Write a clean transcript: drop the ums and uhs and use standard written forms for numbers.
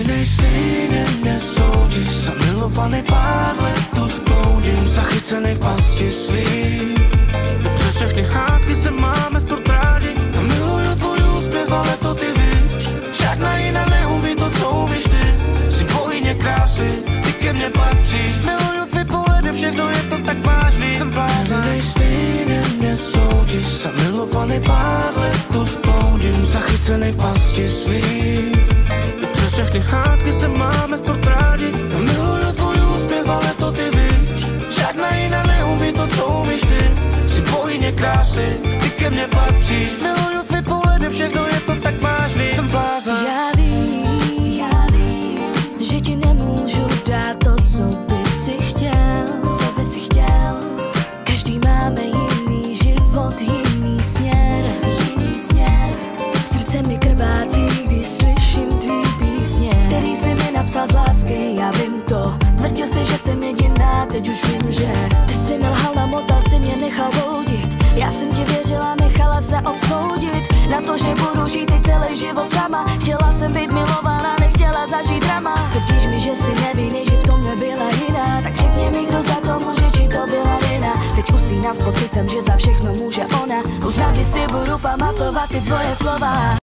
Nikdy nejstejně nesoudíš, zamilovaný pár let už bloudím, zachycený v pasti svý. Přes všechny hádky se máme furt rádi, já miluju tvůj úspěv, ale to ty víš. Žádná jiná neumí to, co umíš ty. Jsi bohyně krásy, ty ke mně patříš. Miluju tvý pohledy, všechno je to tak vážný. Jsem blázen. Nikdy stejně nesoudíš, zamilovaný pár let už bloudím, zachycený v pasti svý. Přes všechny hádky se máme furt rádi, já miluju tvůj úspěv, ale to ty víš. Žádná jiná neumí to, co umíš ty. Jsi bohyně krásy, ty ke mně patříš. Miluju tvý pohledy, všechno je to tak vážný. Jsem blázen. Já vím, že ti nemůžu dát to, co by si chtěl. Každý máme jiný život, jiný směr. Srdce mi krvácí, když slyším tvý písně, který jsi mi napsal z lásky, já vím to. Tvrdil jsi, že jsem jediná, teď už vím, že ty jsi mi lhal, namotal si mě, nechal bloudit. Já jsem ti věřila, nechala se odsoudit na to, že budu žít i celý život sama. Chtěla jsem být milovaná, nechtěla zažít drama. Tvrdíš mi, že si nevinný, že v tom nebyla jiná, tak řekni mi, kdo za to může, či to byla vina. Teď usínám s pocitem, že za všechno může ona. Už navždy si budu pamatovat ty tvoje slova.